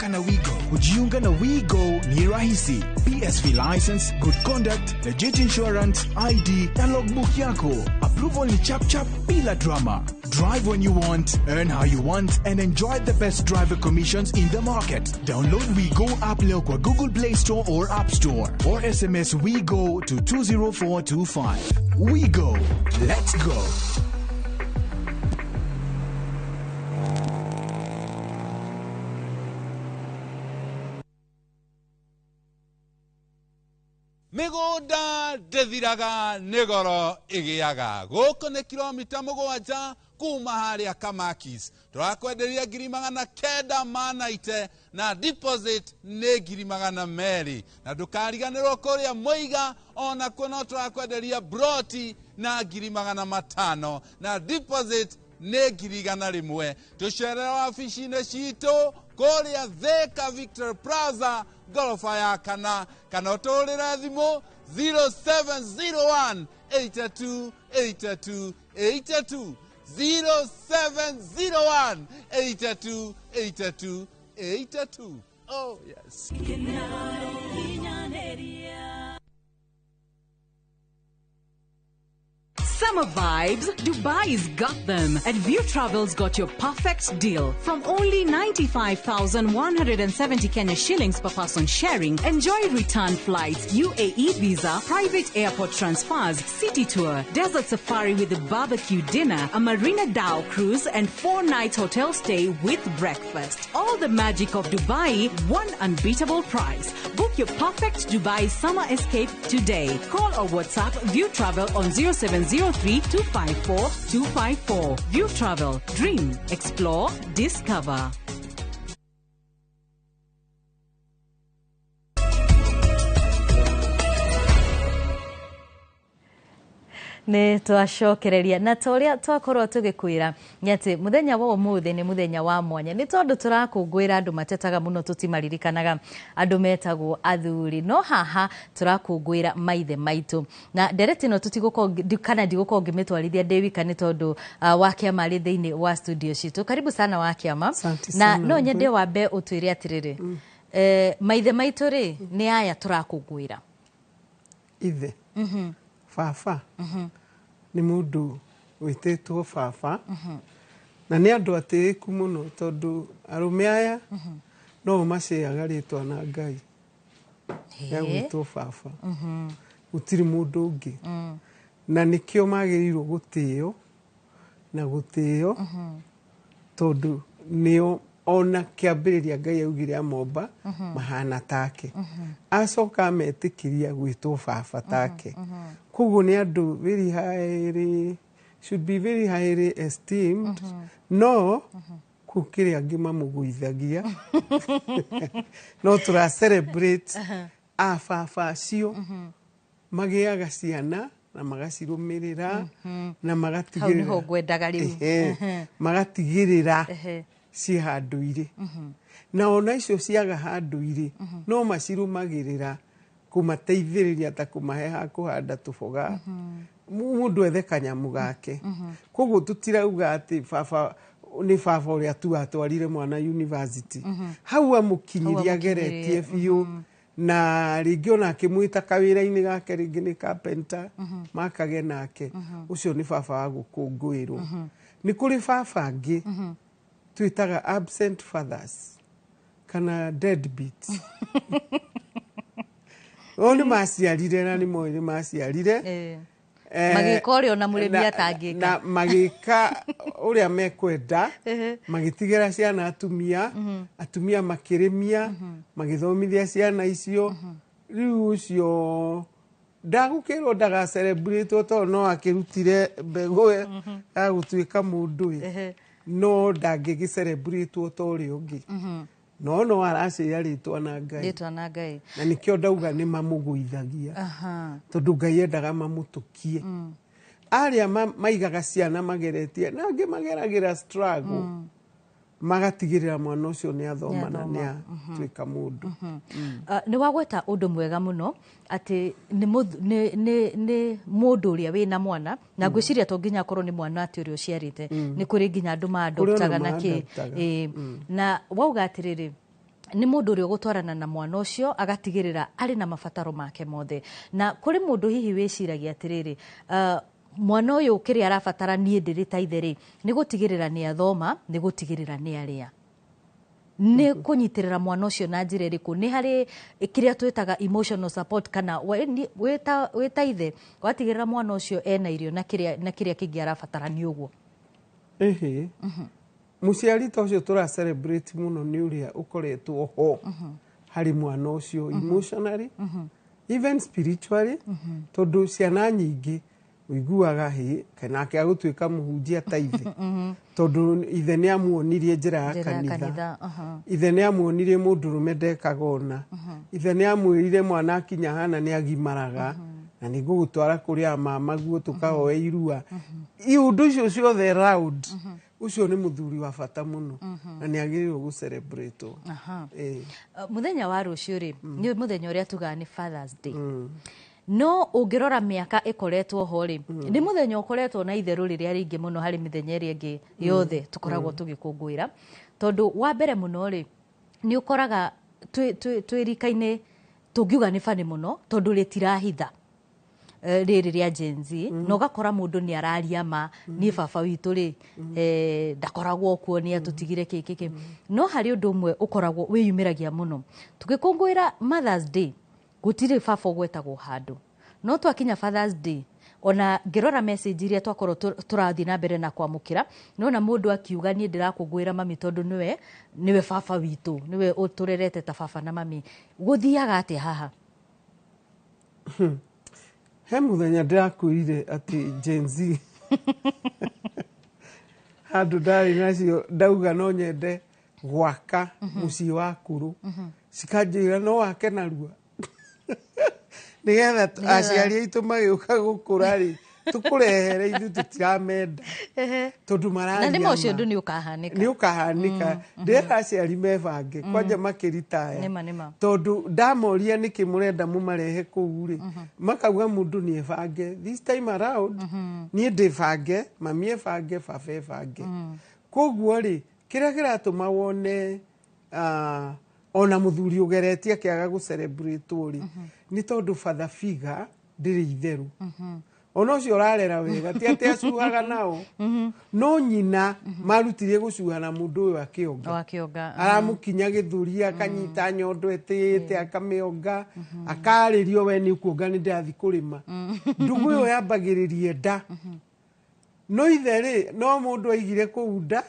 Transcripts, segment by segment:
unataka na Wigo. Kujiunga na Wigo ni rahisi. PSV license, good conduct, legit insurance, ID na logbook yako. Approval ni chap chap bila drama. Drive when you want, earn how you want, and enjoy the best driver commissions in the market. Download Wigo app leo kwa Google Play Store or App Store, or SMS Wigo to 20425. Wigo, let's go. Migoda dethiraga negoro igiaga goko ne kilomita mugwanja kuma haria Kamakis turakwenderia ngiri magana kenda manaite na deposit ne ngiri magana meri na ndukariganirwo kuria Muiga ona kuno turakwenderia broti na ngiri magana matano na deposit ne ngiri igana rimwe tucerera wabici-inĩ citũ kuria Thika Victor Plaza gorofa ya kana utũrĩre thimũ 0701 82 82 82 0701 82 82 82. Oh yes. Summer vibes, Dubai's got them. And View Travel's got your perfect deal. From only 95,170 Kenya shillings per person sharing, enjoy return flights, UAE visa, private airport transfers, city tour, desert safari with a barbecue dinner, a Marina Dow cruise, and 4-night hotel stay with breakfast. All the magic of Dubai, one unbeatable price. Book your perfect Dubai summer escape today. Call or WhatsApp View Travel on 0703-254-254. View Travel. Dream. Explore. Discover. Nĩ twacokereria na toria twakorwo tugikwira nyati muthenya wa umuthi ni muthenya wa mwanya ni tondu turakungwira andu matetaga muno tutimaririkanaga andu metagwo athuri no haha turakungwira maithe maitu na ndereti no tutigukorwo kana ndigukorwo ngimitwarithia ndewika ni tondu wakiama ri thiini wa studio citu karibu sana wakiama na no nyende wambe utwire atiriri maithe maitu ri ni aya turakungwira ithe Fafa ni mundu witetwo Fafa na ni andu atiriku muno tondu arume aya no maceaga ritwa na Ngai ya gwitwo Fafa gutiri mundu ungi na nikio magirirwo gutio na gutio tondu nio ona kiambiriria Ngai augire amomba mahana take acoka metikiria gwitwo Fafa take kugu ni andu very highly should be very highly esteemed no kukiri angi mamuguithagia no tura celebrate Fafa cio magiaga ciana na magacirumirira na magatigirira hau niho ngwendaga riu magatigirira ci handu-ire na ona icio ciaga handu-ire no macirumagirira kumateithiriria ta kumahe ha kuhanda tuboga mundu ethe kanyamu gake koguo tutirauga ati Fafa ni Fafa uria tu atwarire mwana university hau amukinyiria ageretie biu na ringi ona akimwita kawira-ini gake ringi ni carpenter makage nake ucio ni Fafa wa gukungwirwo ni kuri Fafa angi twitaga absent fathers kana deadbeats oni maciarire na ni moire maciarire magika uria na murimi atangika na magika uria mekwenda magitigira ciana atumia makirimia magithomithia ciana icio riu ucio ndagukirwo ndaga celebrate to no akirutire mbego ya gutuika mundu no ndangigi celebrate to uri ungi no aracia ritwa na Ngai na nikio ndauga ni mamuguithagia tondu Ngai endaga mamutukie aria maigaga ciana mageretie na angi mageragira struggle magatigirira mwana ucio ni athoma na ni atuika mundu ni wagweta undu mwega muno ati ni mundu uria wina mwana na ngwiciria to nginya korwo ni mwana ati uria uciarite ni kuri nginya andu maadoptaga na ki na wauga atiriri nĩ mũndũ ũrĩa ũgũtwarana na mwana ũcio agatigĩrĩra arĩ na mabataro make mothe. Na kũrĩ mũndũ hihi wĩciragia atĩrĩrĩ, mwana ũyũ kĩrĩa arabatara niĩ ndĩrĩ ta ithe rĩ, nĩ gũtigĩrĩra nĩ athoma, nĩ gũtigĩrĩra nĩ arĩa. Nĩ kũnyitĩrĩra mwana ũcio na njĩra ĩrĩkũ? Nĩ harĩ kĩrĩa twĩtaga emotional support, kana wĩ ta ithe watigĩrĩra mwana ũcio ena irio na kĩrĩa kĩngĩ arabatara nĩ ũguo? Mũciari ta ũcio tũra celebrate mũno nĩ ũrĩa ũkoretwo ho harĩ mwana ũcio emotionally, even spiritually, tondũ ciana nyingĩ uiguaga nake agũtuĩka mũhunjia ta ithe, tondũ ithe nĩ amuonirie njĩra ya kanitha, ithe nĩ amuonirie mũndũrũme ndekaga ona, ithe nĩ amwĩrire mwana akinya hana nĩ agimaraga, na nĩ ngũgũtwara kũrĩa mamaguo tũkahoe irua. Iũndũ icio ciothe round, ucio nĩ mũthuri wa bata mũno, na nĩ agĩrĩirwo gũcelebrate. Mũthenya wa rũciũ rĩ, nĩ mũthenya ũrĩa tugaga nĩ Father's Day. No ũngĩrora mĩaka ĩkoretwo ho rĩ, nĩ mũthenya ũkoretwo na itherũ rĩrĩa rĩingĩ mũno harĩ mĩthenya ĩrĩa ĩngĩ yothe tũkoragwo tũgĩkũngũĩra. Tondũ wa mbere mũno rĩ, nĩ ũkoraga twĩ rika-inĩ tũngiuga nĩ bani mũno, tondũ rĩtirahitha rĩrĩ rĩa Gen Z, na ũgakora mũndũ nĩ araria ma niĩ baba witũ rĩ, ndakoragwo kuo nĩ atũtigire kĩkĩ. No harĩ ũndũ ũmwe ũkoragwo wĩyumĩragia mũno. Tũgĩkũngũĩra Mother's Day, gũtirĩ baba ũgwetagwo handũ. No twakinya Father's Day, ona ngĩrora message iria twakorwo tũrathiĩ na mbere na kwamũkĩra, nona mũndũ akiuga niĩ ndĩrakũngũĩra mami tondũ nĩwe baba witũ, nĩwe ũtũrerete ta baba na mami. Gũthiaga atĩa haha? He mũthenya ndĩrakwĩrire atĩ Gen Z handũ ndarĩ nacio ndauga no nyende gwaka mũciĩ wa kũrũ, cikanjĩra no wake narua nĩgetha aciari aitũ magĩũka gũkũra rĩ, tũkũrehere ithuĩ tũtiramenda, tondũ mararia na nĩ ũcio ũndũ nĩ ũkahanĩka. Ndĩrera aciari mebange kwanja makĩritaya, tondũ ndamoria nĩkĩ mũrenda mũmarehe kũu rĩ, makauga mũndũ nĩ ebange. This time around niĩ ndĩbange, mami ebange, baba ebange. Koguo rĩ, kĩrĩa kĩratũma wone ona mũthuri ũgeretie akĩaga gũcelebrate rĩ, nĩ tondũ father figure ndĩrĩ itherũ. Ona ũcio ũrarera wega ti atĩ acuhaga nao, no nyina marutirie gũcuha na mũndũ ũyũ akĩonga, aramũkinya gĩthũri akanyita nyondo etĩĩte akamĩonga, akarĩrio we nĩ ũkuonga nĩ ndĩrathi kũrĩma. Ndugu ĩyo yambagĩrĩrie nda, no ithe rĩ, no mũndũ aigire kũu nda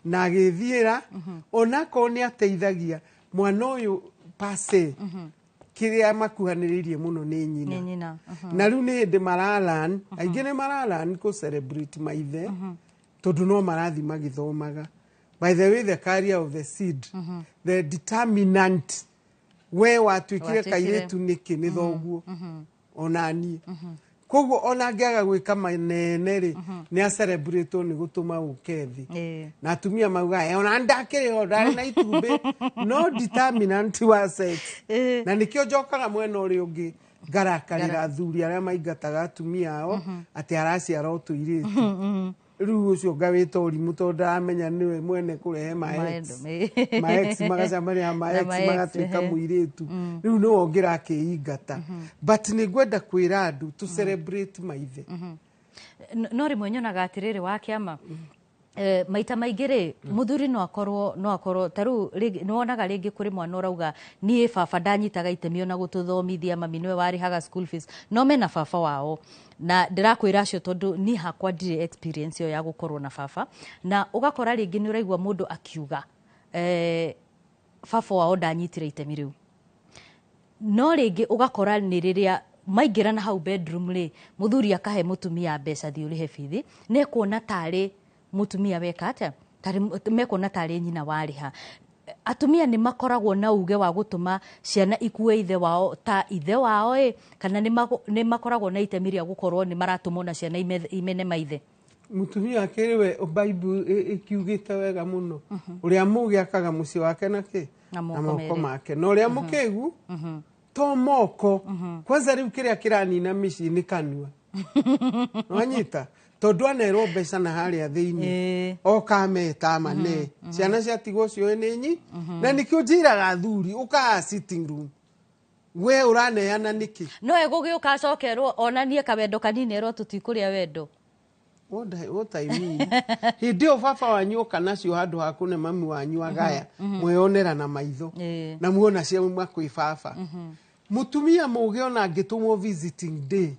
na agĩthiĩra, onako nĩ ateithagia mwana ũyũ pase kĩrĩa makuhanĩrĩirie mũno nĩ nyina. Na rĩu nĩ hĩndĩ maralan, aingĩ nĩ maralan kũ celebrate maithe, tondũ no marathi magĩthomaga. By the way, the carrier of the seed, the determinant, we watuĩkire kairĩtu nĩkĩ nĩ thoguo ona niĩ. Koguo ona angĩaga gwĩka manene rĩ, nĩ acelebrate nĩ gũtũma ũke thĩ. Na atumia mauga ona ndakĩrĩ ho ndarĩ na itumbĩ, no determinant wa sex. Na nĩkĩo njokaga mwena ũrĩa ũngĩ ngarakarĩra athuri arĩa maingataga atumia ao atĩ araciara ũtũirĩtu. Rĩu ũcio ngawĩta ũrimũ tondũ ndaramenya nĩwe mwene kũrehe maex magacamania maex magatuĩka mũirĩtu. Rĩu nĩwe ũngĩrakĩingata. But nĩ ngwenda kwĩra andũ to celebrate maithe. No rĩmwe nyonaga atĩrĩrĩ wa kĩama, maita maingĩ rĩ, mũthuri no akorwo ta rĩu nĩ wonaga rĩngĩ kũrĩ mwana ũrauga niĩ baba ndanyitaga itemi ona gũtũthomithia, mami nĩwe warĩhaga school fees, no mena baba wao. Na ndĩrakwĩra acio tondũ niĩ hakwa ndirĩ experience ĩyo ya gũkorwo na baba, na ũgakora rĩngĩ nĩ ũraigua mũndũ akiuga baba wao ndanyitire itemi rĩu. No rĩngĩ ũgakora nĩ rĩrĩa maingĩra na hau bedroom rĩ, mũthuri akahe mũtumia mbeca thiĩ ũrĩhe bithi, na ekuona tarĩ mũtumia weka atĩa, mekuona tarĩ nyina warĩha. Atumia nĩ makoragwo na uge wa gũtũma ciana ikue ithe wao ta ithe wao kana nĩ makoragwo na itemi rĩa gũkorwo nĩ maratũmwo na ciana imene maithe. Mũtumia akĩrĩwe Bible ĩkiugĩte wega mũno, ũrĩa mũgĩ akaga mũciĩ wake na moko make, na ũrĩa mũkĩgu to moko. Kwanza rĩu kĩrĩa kĩranina mĩciĩ nĩ kanua. Wanyita tondu anerwo mbeca na haria thiini oka meta mane ciana ciatigwo cio nĩ nyi na nikio njiraga thuri uka sitting room we uraneana niki no egũgĩũka acokerwo onanie kawendo kanini erwo tutikuria wendo. What I mean hindi o baba wanyu oka nacio handu ha kune mami wanyu agaya mweyonera na maitho na muona ciauma kwĩ baba mutumia muge ona angĩtumwo visiting day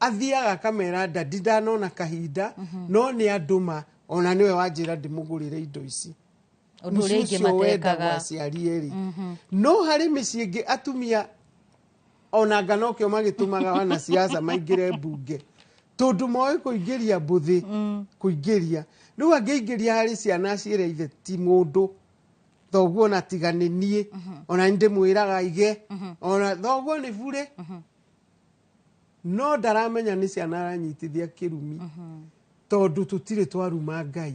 athiaga kamera ndadi ndanona kahinda no nĩ anduma ona niwe wanjĩra ndĩmũgũrĩre indo ici ũndũ ũrĩa ingĩ matekaga aciari eri no harĩ mĩciĩ ĩngĩ atumia ona nganokĩo magĩtũmaga wana siasa maingĩre mbunge tondu moĩ kũingĩria mbuthi kũingĩria rĩu angĩingĩria harĩ ciana ciĩre ithe ti mũndũ thoguo na tiga nĩ niĩ ona ndĩmwĩraga ige ona thoguo nĩ bure no ndaramenya nĩ ciana aranyitithia kĩrumi tondu tũtirĩ twaruma Ngai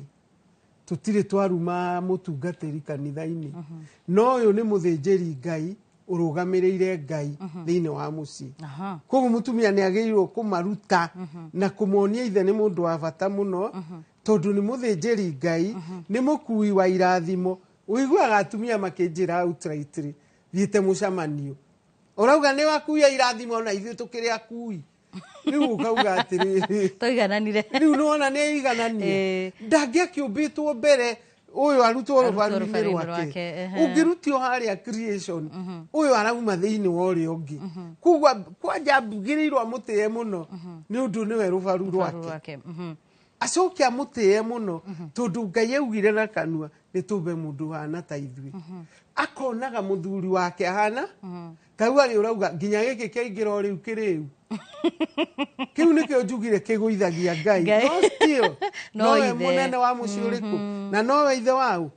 tũtirĩ twaruma mũtungatĩri kanitha-inĩ no ũyũ nĩ mũthĩnjĩri Ngai urugamirire Ngai thĩinĩ wa mũciĩ koguo mutumia nĩ agĩrĩirwo kũmaruta na kũmonia ithe nĩ mũndũ wa bata mũno tondu nĩ mũthĩnjĩri Ngai nĩ mũkui wa irathimo uiguaga atumia makĩnjĩra outrightly thiĩte mũcemanio urauga nĩ wakuia irathimo na ithuĩ tũkĩrĩ akui rĩu ukauga atĩrĩrĩ toigananire rĩu nĩwona nĩ aiganania ndangĩakĩũmbĩtwo mbere uyu arutwo rũbaru-inĩ rwake ũngĩrutio harĩa creation uyu arauma thĩinĩ wa ũrĩa ũngĩ koguo kwanja mbugĩrĩirwo amũtĩe mũno nĩ ũndũ nĩwe rũbaru rwake acoke amũtĩe mũno tondu Ngai augire na kanua nĩ tũmbe mũndũ hana ta ithuĩ akonaga mũthuri wake ahana tau arĩ ũrauga nginya gĩkĩ kĩaingĩra o rĩu kĩrĩu kiu nikio njugire kĩgũithagia Ngai no still nowe mũnene wa mũciĩ ũrĩkũ na nowe ithe wao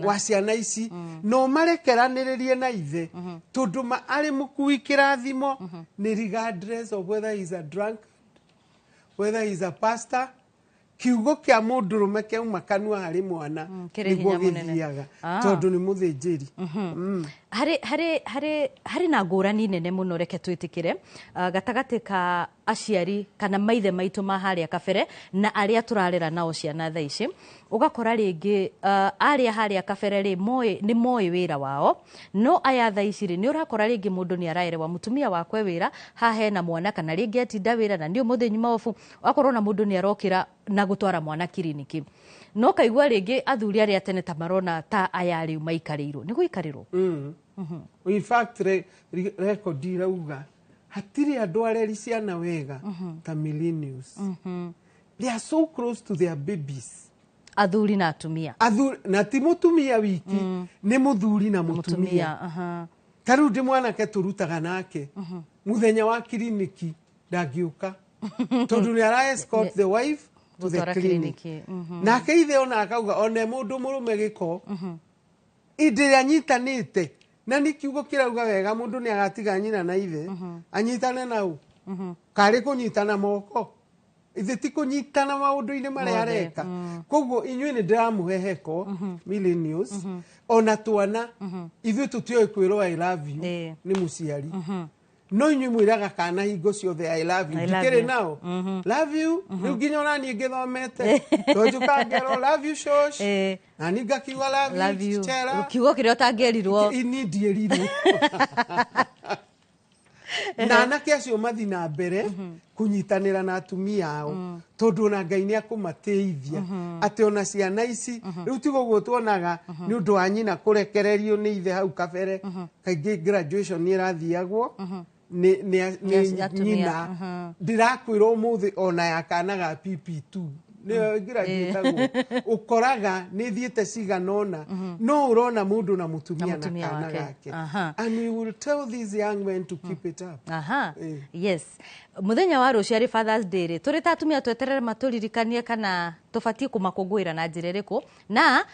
wa ciana ici no marekeranĩrĩrie na ithe tondu arĩ mũkui kĩrathimo nĩ regardless of whether he is a drunk whether he is a pastor kiugo kĩa mũndũrũme kĩauma kanua harĩ mwana nĩguo gĩthiaga tondu nĩ mũthĩnjĩri harĩ na ngũrani nene mũno reke twĩtĩkĩre gatagatĩ ka aciari kana maithe maitũ ma harĩa kabere na arĩa tũrarera nao ciana thaa ici ugakora rĩngĩ arĩa harĩa kabere rĩ nĩ moĩ wĩra wao no aya thaa ici nĩ ũrakora rĩngĩ mũndũ nĩ araerewa mutumia wakwe wĩra haha hena mwana kana rĩngĩ atinda wĩra na nĩ mũthenya maobu akorwo na mũndũ nĩ arokĩra na gũtwara mwana kiriniki no kaigua rĩngĩ athuri arĩa tene ta marona ta aya rĩu maikarĩirwo nĩ gũikarĩrwo in fact record irauga hatirĩ andũ areri ciana wega ta millennials they are so close to their babies athuri na atumia na ti mutumia wiki nĩ muthuri na mutumia tarĩu ndĩ mwanake tũrutaga nake muthenya wa kiriniki ndangĩũka tondu nĩ ara escort the wife to the clinic nake ithe ona akauga ona mũndũ mũrũme gĩko ĩndĩ anyitanĩte na nĩ kiugo kĩrauga wega mũndũ nĩ agatiga nyina na ithe anyitane nau karĩ kũnyitana moko ithe ti kũnyitana maũndũ-inĩ marĩa areka koguo inyuĩ nĩ ndĩramũhe heko millennials ona twana ithuĩ tũtioĩ kwĩrwo I love you nĩ mũciari no inyuĩ mwĩraga kana hingo ciothe I love you ndikĩrĩ nao love you rĩu nginya ona niĩ ngĩthomete tonjuka ngerwo love you shosh na niĩ ngakiuga love you chera kiugo kĩrĩa ũtangĩerirwo ini ndierirwo na anake acio mathi na mbere kunyitanĩra na atumia ao tondu ona Ngai nĩ akũmateithia atĩ ona ciana ici rĩu tiga ũguo tuonaga nĩ ũndũ wa nyina kũrekererio nĩ ithe hau kabere kaingĩ graduation nĩ ĩrathiagwo nĩ nyina ndĩrakwĩrwo ũmũthĩ ona yakana ga PP2 nĩyo graduatagwo ũkoraga nĩ thiĩte cigana ũna no ũrona mũndũ na mũtumia na kana gake and we will tell these young men to keep it up yes muthenya wa rũciũ arĩ Father's Day rĩ tũrĩ ta atumia tweterere matũririkanie kana tũbatiĩ kũmakũngũĩra na njĩra ĩrĩkũ na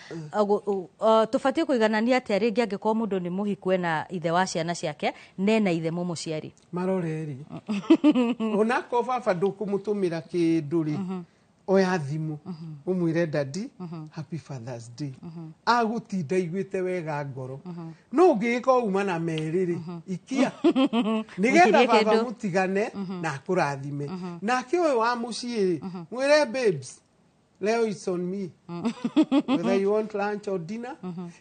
tũbatiĩ kũiganania atĩa rĩngĩ angĩkorwo mũndũ nĩ mũhiku na ithe wa ciana ciake nena ithe mũmũciari maroreri onako baba ndũkũmũtũmĩra kĩndũ rĩ oya thimu umwire dadi happy Father's Day agutinda iguite wega ngoro no ngika uma na meriri ikia nigetha baba mutigane na akurathime nake oyo wa mucii mwire babes leo it's on me whether you want lunch or dinner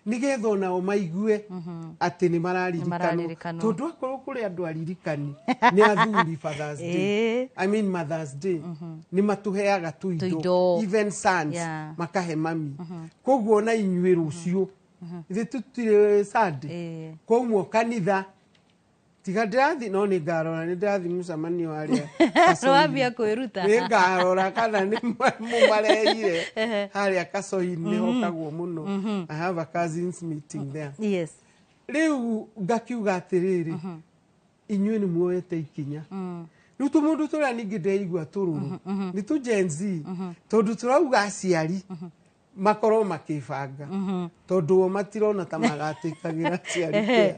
nigetha ona o maigue ati ni mararirikanwo tondu akorwo kuri andu aririkani ni athuri Father's Day I mean Mother's Day ni matuheaga tuindo even sons makahe mami koguo na inyuĩ rucio ithe tutire sad koguo kanitha tiga ndathi no ni ngarora ni ndathi mucamanio aria wambia kwiruta ni ngarora kana ni mumareire haria kacoini hokagwo muno I have a cousins meeting there yes riu ngakiuga atiriri inyuĩ ni muoyete ikinya riu tumundu turia ningi ndeigua tururu ni tu Gen Z tondu turauga aciari makoro makibanga tondu matirona ta magateikagira ciari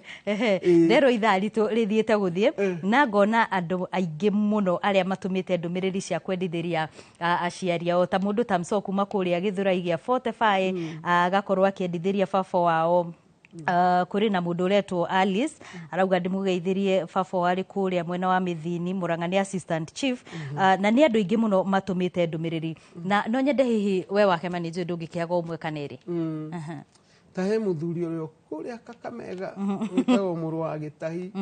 ndero ithari tu rithiete guthie na ngona andu aingi muno aria matumite ndumiriri cia kwendithiria aciari ao ta mundu ta Msoku makuria Githurai gia 45 agakorwo akiendithiria baba wao kuri na mundu uretwo Alice arauga ndimugeithirie baba wari kuria mwena wa Mithini Murang'a assistant chief na ni andu ingi muno matumite ndumiriri na no nyende hihi we wake manije ndungikiaga umwe kaneri tahe muthuri urio kuria Kakamega witago muru wa Gitahi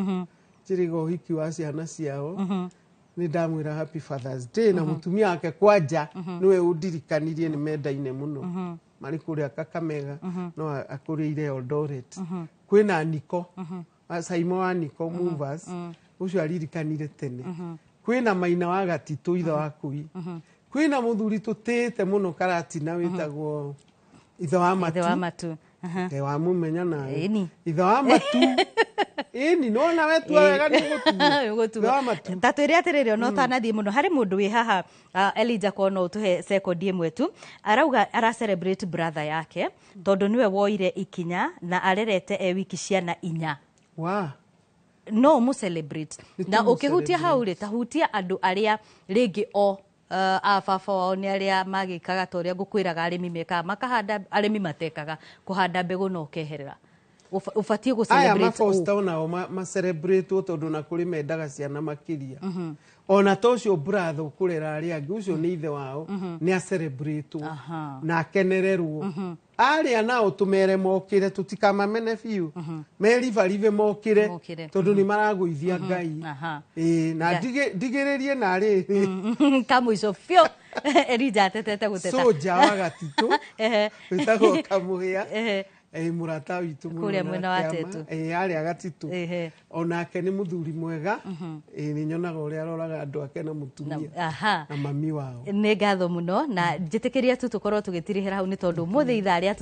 chirigo hiki wa ciana ciao ni ndamwira happy Father's Day na mutumia wake kwanja niwe undirikanirie ni mendaine muno mari kuria Kakamega no akuriire Eldoret kwina Niko Saimo wa Niko Movers ucio aririkanire tene kwina Maina wa Gatitu ithe wa Kui kwina muthuri tutete muno Karatina witagwo ithe wa Matu wa mumenya na ithe wa Matu ni no na wetu wega ni gutu tatwire atiriri no tanathie muno hari mundu wi haha Elijah Kono tuhe second imwe tu arauga ara celebrate brother yake tondu niwe woire ikinya na arerete wiki ciana 4 no mu celebrate na ukihutia hauri tahutia andu aria ringi o baba wao ni aria magikaga ta uria ngukwiraga arimi meka makahanda arimi matekaga kuhanda mbegu no keherera ufatie go celebrate aya mafosta nao ma celebrate tondu na kuri mendaga ciana makiria ona tocio brother kurera aria angi ucio ni ithe wao ni a celebrate na akenererwo aria nao tumere mokire tutikamamene biu merivarive mokire tondu ni maraguithia Ngai na digiririe na ri kamuico fio Elijah tetete guteta soja wa Gatitu witago kamuhia murata witu kuria mwena wa Tetu aria Gatitu onake ni muthuri mwega ni nyonaga uria aroraga andu ake na mutumia na mami wao ni ngatho muno na njitikiria tu tukorwo tugitirihira hau ni tondu muthe itharia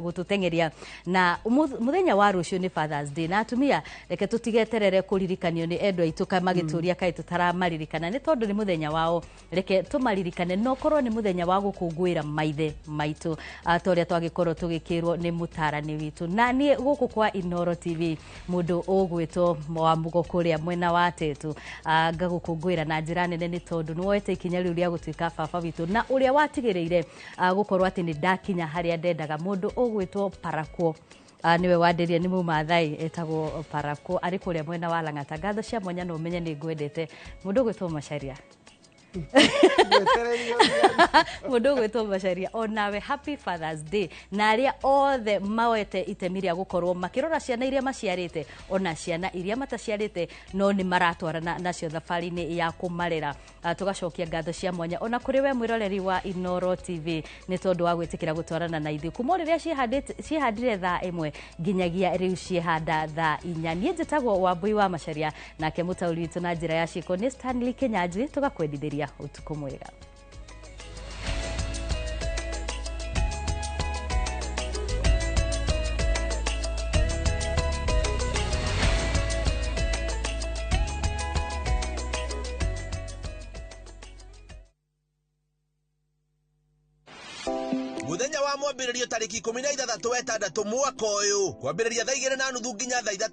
gututengeria na muthenya wa rucio ni Father's Day na atumia reke tutigeterere kuririkanio ni endwa itu kamagituria kai tutaramarririkana ni tondu ni muthenya wao reke tumaririkane no korwo ni muthenya wa gukungwira maithe maitu atoria twagikorwo tugikirwo ni mutara ni witu na ni guku kwa Inoro TV mundu ugwitwo wa mugo kuria mwena wa Tetu ngagukungwira na njira nene ni tondu ni woete ikinya riu ria gutwika baba witu na uria watigireire gukorwo ati ni ndakinya haria ndendaga mundu ugwitwo Parakwo niwe wanderia ni mumathai etagwo Parakwo ari kuria mwena wa Lang'ata ngatho cia mwanya no menye ni ngwendete mundu ugwitwo Macharia mundu gwitwo Macharia onawe happy Father's Day na aria othe mawete itemi ria gukorwo makirora ciana iria maciarite ona ciana iria mataciarite no ni maratwarana nacio thabari-ini ya kumarera tugacokia ngatho cia mwanya ona kuri we mwiroreri wa Inoro TV ni tondu wa gwitikira gutwarana na ithu kuma riria cihandire thaa 1 nginyagia riu ciehanda thaa 4 nie njitagwo Wambui wa Macharia nake mutauri witu na njira ya ciko ni Stanley Kinyanji tugakwendithiria utuko mwega. Muthenya wa mwambĩrĩrio tarĩki 16 mwaka ũyũ kwambĩrĩria thaa 2:30 nginya thaa 3